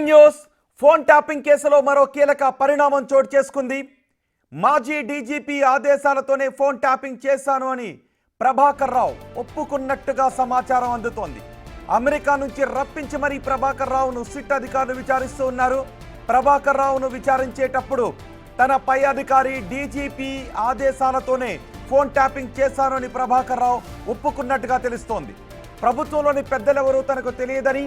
News phone tapping కేసులో మరో కీలక పరిణామం చోటు చేసుకుంది. మాజీ డీజీపీ ఆదేశాలతోనే ఫోన్ ట్యాపింగ్ చేశాను అని ప్రభాకర్ రావు ఒప్పుకున్నట్టుగా సమాచారం అందుతోంది. అమెరికా నుంచి రప్పించి మరీ ప్రభాకర్ రావును సిట్ అధికారులు విచారిస్తూ ఉన్నారు. ప్రభాకర్ రావును విచారించేటప్పుడు తన పై అధికారి డీజీపీ ఆదేశాలతోనే ఫోన్ ట్యాపింగ్ చేశాను అని ప్రభాకర్ రావు ఒప్పుకున్నట్టుగా తెలుస్తోంది. ప్రభుత్వంలోని పెద్దలెవరూ తనకు తెలియదని,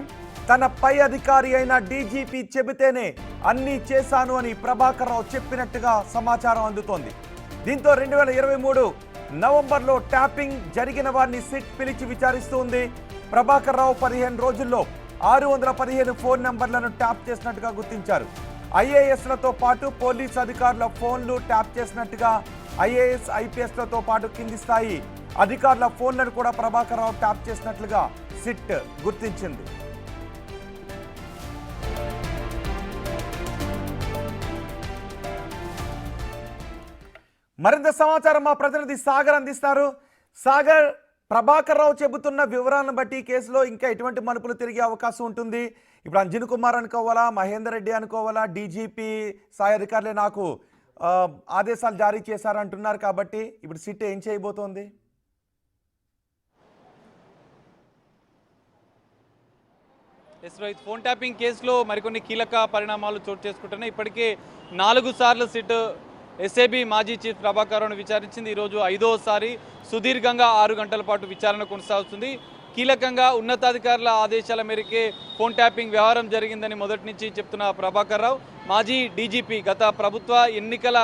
తన పై అధికారి అయిన డీజీపీ చెబితేనే అన్నీ చేశాను అని ప్రభాకర్ రావు చెప్పినట్టుగా సమాచారం అందుతోంది. దీంతో 2023 నవంబర్లో ట్యాపింగ్ జరిగిన వారిని సిట్ పిలిచి విచారిస్తూ ఉంది. ప్రభాకర్ రావు 15 రోజుల్లో 615 ఫోన్ నంబర్లను ట్యాప్ చేసినట్టుగా గుర్తించారు. ఐఏఎస్లతో పాటు పోలీస్ అధికారుల ఫోన్లు ట్యాప్ చేసినట్టుగా ఐఏఎస్ ఐపీఎస్లతో పాటు కింది స్థాయి అధికారుల ఫోన్లను కూడా ప్రభాకర్ రావు ట్యాప్ చేసినట్లుగా సిట్ గుర్తించింది. మరింత సమాచారం మా ప్రతినిధి సాగర్ అందిస్తారు. సాగర్, ప్రభాకర్ రావు చెబుతున్న వివరాలను బట్టి కేసులో ఇంకా ఎటువంటి మలుపులు తిరిగే అవకాశం ఉంటుంది? ఇప్పుడు అంజన్ కుమార్ అనుకోవాలా, మహేందర్ రెడ్డి అనుకోవాలా, డీజీపీ స్థాయి అధికారులే నాకు ఆదేశాలు జారీ చేశారంటున్నారు. కాబట్టి ఇప్పుడు సిట్ ఏం చేయబోతోంది? ఫోన్ ట్యాపింగ్ కేసులో మరికొన్ని కీలక పరిణామాలు చోటు చేసుకుంటున్నాయి. ఇప్పటికే 4 సార్లు సిట్ ఎస్ఏబీ మాజీ చీఫ్ ప్రభాకర్ రావును విచారించింది. ఈరోజు 5వసారి సుదీర్ఘంగా 6 గంటల పాటు విచారణ కొనసాగుతుంది. కీలకంగా ఉన్నతాధికారుల ఆదేశాల మేరకే ఫోన్ ట్యాపింగ్ వ్యవహారం జరిగిందని మొదటి నుంచి చెప్తున్న ప్రభాకర్ రావు, మాజీ డీజీపీ గత ప్రభుత్వ ఎన్నికల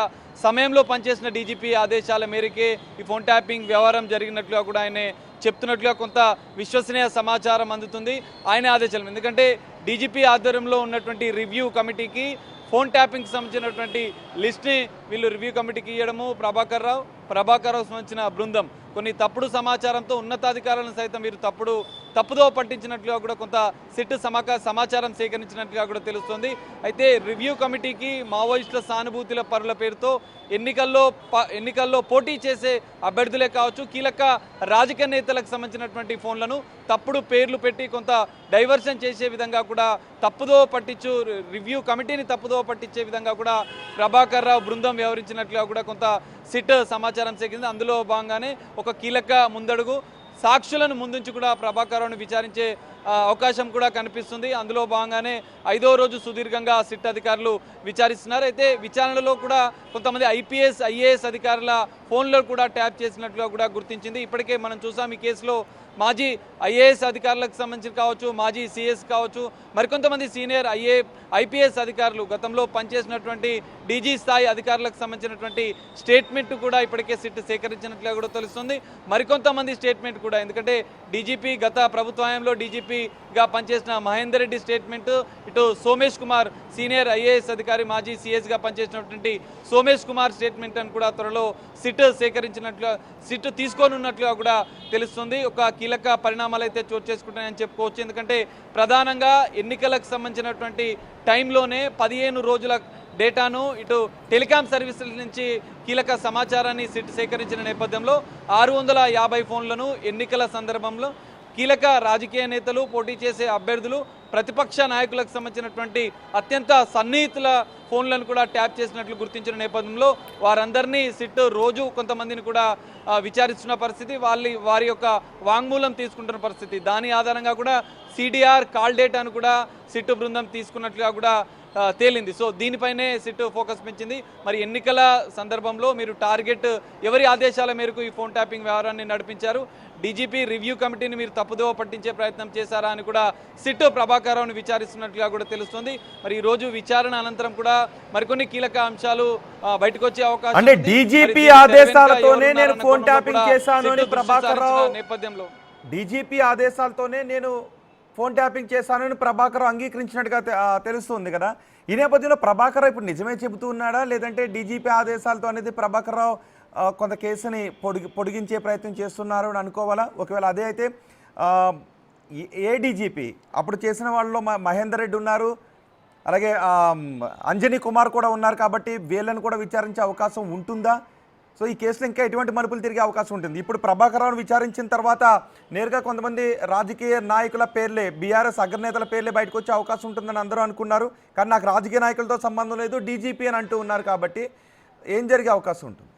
సమయంలో పనిచేసిన డీజీపీ ఆదేశాల మేరకే ఈ ఫోన్ ట్యాపింగ్ వ్యవహారం జరిగినట్లుగా కూడా ఆయన చెప్తున్నట్లుగా కొంత విశ్వసనీయ సమాచారం అందుతుంది. ఆయన ఆదేశాలు, ఎందుకంటే డీజీపీ ఆధ్వర్యంలో ఉన్నటువంటి రివ్యూ కమిటీకి ఫోన్ ట్యాపింగ్కి సంబంధించినటువంటి లిస్ట్ని వీళ్ళు రివ్యూ కమిటీకి ఇవ్వడము, ప్రభాకర్ రావు సంబంధించిన బృందం కొన్ని తప్పుడు సమాచారంతో ఉన్నతాధికారులను సైతం వీరు తప్పుదో పట్టించినట్లుగా కూడా కొంత సిట్ సమాచారం సేకరించినట్లుగా కూడా తెలుస్తుంది. అయితే రివ్యూ కమిటీకి మావోయిస్టుల సానుభూతుల పరుల పేరుతో ఎన్నికల్లో పోటీ చేసే అభ్యర్థులే కావచ్చు, కీలక రాజకీయ నేతలకు సంబంధించినటువంటి ఫోన్లను తప్పుడు పేర్లు పెట్టి కొంత డైవర్షన్ చేసే విధంగా కూడా రివ్యూ కమిటీని తప్పుదో పట్టించే విధంగా కూడా ప్రభాకర్ రావు బృందం వ్యవహరించినట్లుగా కూడా కొంత సిట్ సమాచారం సేకరించింది. అందులో భాగంగానే ఒక కీలక ముందడుగు సాక్షులను ముందుంచి కూడా ప్రభాకర్ రావును విచారించే అవకాశం కూడా కనిపిస్తుంది. అందులో భాగంగానే 5వ రోజు సుదీర్ఘంగా సిట్ అధికారులు విచారిస్తున్నారు. అయితే విచారణలో కూడా కొంతమంది ఐపీఎస్ ఐఏఎస్ అధికారుల ఫోన్లో కూడా ట్యాప్ చేసినట్లుగా కూడా గుర్తించింది. ఇప్పటికే మనం చూసాం ఈ కేసులో మాజీ ఐఏఎస్ అధికారులకు సంబంధించి కావచ్చు, మాజీ సిఎస్ కావచ్చు, మరికొంతమంది సీనియర్ ఐపీఎస్ అధికారులు గతంలో పనిచేసినటువంటి డీజీ స్థాయి అధికారులకు సంబంధించినటువంటి స్టేట్మెంట్ కూడా ఇప్పటికే సిట్ సేకరించినట్లుగా కూడా తెలుస్తుంది. మరికొంతమంది స్టేట్మెంట్ కూడా, ఎందుకంటే డీజీపీ గత ప్రభుత్వంలో డీజీపీగా పనిచేసిన మహేందర్ రెడ్డి స్టేట్మెంట్, ఇటు సోమేష్ కుమార్ సీనియర్ ఐఏఎస్ అధికారి మాజీ సిఎస్గా పనిచేసినటువంటి సోమేష్ కుమార్ స్టేట్మెంట్ అని కూడా త్వరలో సిట్ తీసుకోనున్నట్లుగా కూడా తెలుస్తుంది. ఒక కీలక పరిణామాలు అయితే చోటు చేసుకుంటాయని చెప్పుకోవచ్చు. ఎందుకంటే ప్రధానంగా ఎన్నికలకు సంబంధించినటువంటి టైంలోనే 15 రోజుల డేటాను ఇటు టెలికాం సర్వీసుల నుంచి కీలక సమాచారాన్ని సిట్ సేకరించిన నేపథ్యంలో 650 ఫోన్లను ఎన్నికల సందర్భంలో కీలక రాజకీయ నేతలు, పోటీ చేసే అభ్యర్థులు, ప్రతిపక్ష నాయకులకు సంబంధించినటువంటి అత్యంత సన్నిహితుల ఫోన్లను కూడా ట్యాప్ చేసినట్లు గుర్తించిన నేపథ్యంలో వారందరినీ సిట్ రోజు కొంతమందిని కూడా విచారిస్తున్న పరిస్థితి, వారి యొక్క వాంగ్మూలం తీసుకుంటున్న పరిస్థితి. దాని ఆధారంగా కూడా సిడిఆర్ కాల్ డేటాను కూడా సిట్ బృందం తీసుకున్నట్లుగా కూడా తేలింది. సో దీనిపైనే సిట్ ఫోకస్ పెంచింది. మరి ఎన్నికల సందర్భంలో మీరు టార్గెట్ ఎవరి ఆదేశాల మేరకు ఈ ఫోన్ ట్యాపింగ్ వ్యవహారాన్ని నడిపించారు, డీజీపీ రివ్యూ కమిటీని మీరు తప్పుదోవ పట్టించే ప్రయత్నం చేశారా అని కూడా సిట్ ప్రభాకర్ రావును విచారిస్తున్నట్లుగా కూడా తెలుస్తుంది. మరి ఈ రోజు విచారణ అనంతరం కూడా మరికొన్ని కీలక అంశాలు బయటకు వచ్చే అవకాశం అంటే డీజీపీ ఆదేశాలతోనే నేను ఫోన్ ట్యాపింగ్ చేశాను అని ప్రభాకర్ రావు నేపథ్యంలో డీజీపీ ఆదేశాలతోనే నేను ఫోన్ ట్యాపింగ్ చేశానని ప్రభాకర్ రావు అంగీకరించినట్టుగా తెలుస్తుంది కదా. ఈ నేపథ్యంలో ప్రభాకర్ రావు ఇప్పుడు నిజమే చెబుతూ ఉన్నాడా, లేదంటే డీజీపీ ఆదేశాలతో అనేది ప్రభాకర్ రావు కొంత కేసుని పొడిగించే ప్రయత్నం చేస్తున్నారు అని అనుకోవాలా? ఒకవేళ అదే అయితే ఏ డీజీపీ అప్పుడు చేసిన వాళ్ళలో మహేందర్ రెడ్డి ఉన్నారు, అలాగే అంజనీ కుమార్ కూడా ఉన్నారు, కాబట్టి వీళ్ళని కూడా విచారించే అవకాశం ఉంటుందా? సో ఈ కేసులో ఇంకా ఎటువంటి మలుపులు తిరిగే అవకాశం ఉంటుంది. ఇప్పుడు ప్రభాకర్ రావును విచారించిన తర్వాత నేరుగా కొంతమంది రాజకీయ నాయకుల పేర్లే, బీఆర్ఎస్ అగ్రనేతల పేర్లే బయటకు వచ్చే అవకాశం ఉంటుందని అందరూ అనుకున్నారు. కానీ నాకు రాజకీయ నాయకులతో సంబంధం లేదు, డీజీపీ అని అంటూ ఉన్నారు. కాబట్టి ఏం జరిగే అవకాశం ఉంటుంది?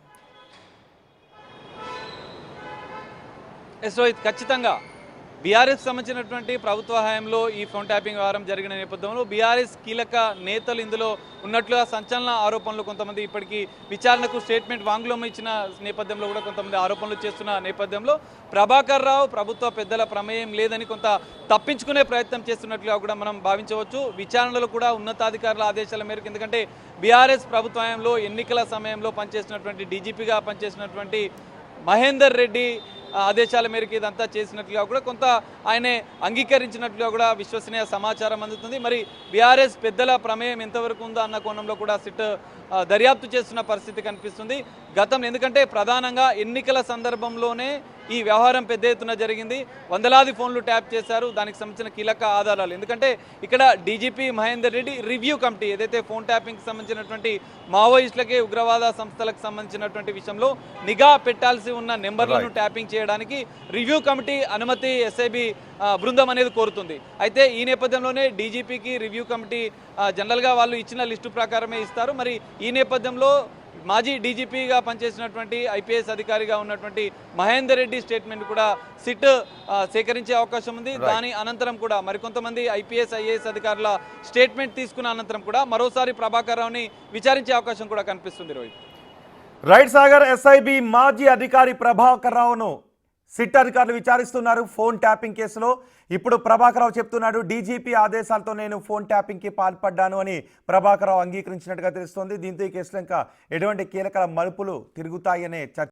రోహిత్, ఖచ్చితంగా బీఆర్ఎస్ సంబంధించినటువంటి ప్రభుత్వ హయాంలో ఈ ఫోన్ ట్యాపింగ్ వ్యవహారం జరిగిన నేపథ్యంలో బీఆర్ఎస్ కీలక నేతలు ఇందులో ఉన్నట్లుగా సంచలన ఆరోపణలు కొంతమంది ఇప్పటికీ విచారణకు స్టేట్మెంట్ వాంగ్మూలం ఇచ్చిన నేపథ్యంలో కూడా కొంతమంది ఆరోపణలు చేస్తున్న నేపథ్యంలో ప్రభాకర్ రావు ప్రభుత్వ పెద్దల ప్రమేయం లేదని కొంత తప్పించుకునే ప్రయత్నం చేస్తున్నట్లుగా కూడా మనం భావించవచ్చు. విచారణలో కూడా ఉన్నతాధికారుల ఆదేశాల మేరకు, ఎందుకంటే బీఆర్ఎస్ ప్రభుత్వ హయాంలో ఎన్నికల సమయంలో పనిచేసినటువంటి డీజీపీగా పనిచేసినటువంటి మహేందర్ రెడ్డి ఆదేశాల మేరకు ఇదంతా చేసినట్లుగా కూడా కొంత ఆయనే అంగీకరించినట్లుగా కూడా విశ్వసనీయ సమాచారం అందుతుంది. మరి బీఆర్ఎస్ పెద్దల ప్రమేయం ఎంతవరకు ఉందో అన్న కోణంలో కూడా సిట్ దర్యాప్తు చేస్తున్న పరిస్థితి కనిపిస్తుంది. గతంలో ఎందుకంటే ప్రధానంగా ఎన్నికల సందర్భంలోనే ఈ వ్యవహారం పెద్ద ఎత్తున జరిగింది. వందలాది ఫోన్లు ట్యాప్ చేశారు. దానికి సంబంధించిన కీలక ఆధారాలు, ఎందుకంటే ఇక్కడ DGP Mahender Reddy review committee ఏదైతే ఫోన్ ట్యాపింగ్కి సంబంధించినటువంటి మావోయిస్టులకి ఉగ్రవాద సంస్థలకు సంబంధించినటువంటి విషయంలో నిఘా పెట్టాల్సి ఉన్న నెంబర్లను ట్యాపింగ్ చేయడానికి రివ్యూ కమిటీ అనుమతి ఎస్ఐబి బృందం అనేది కోరుతుంది. అయితే ఈ నేపథ్యంలోనే డీజీపీకి రివ్యూ కమిటీ జనరల్గా వాళ్ళు ఇచ్చిన లిస్టు ప్రకారమే ఇస్తారు. మరి ఈ నేపథ్యంలో మాజీ డీజీపీగా పనిచేసినటువంటి ఐపీఎస్ అధికారిగా ఉన్నటువంటి మహేందర్ రెడ్డి స్టేట్మెంట్ కూడా సిట్ సేకరించే అవకాశం ఉంది. దాని అనంతరం కూడా మరికొంతమంది ఐపీఎస్ ఐఏఎస్ అధికారుల స్టేట్మెంట్ తీసుకున్న అనంతరం కూడా మరోసారి ప్రభాకర్ రావుని విచారించే అవకాశం కూడా కనిపిస్తుంది. రోహిత్, రైట్ సాగర్, ఎస్ఐబి మాజీ అధికారి ప్రభాకర్ రావును సిట్ అధికారులు విచారిస్తున్నారు ఫోన్ ట్యాపింగ్ కేసులో. ఇప్పుడు ప్రభాకర్ రావు చెప్తున్నాడు, డీజీపీ ఆదేశాలతో నేను ఫోన్ ట్యాపింగ్కి పాల్పడ్డాను అని ప్రభాకర్ రావు అంగీకరించినట్టుగా తెలుస్తోంది. దీంతో ఈ కేసులో ఇంకా ఎటువంటి కీలక మలుపులు తిరుగుతాయనే చర్చ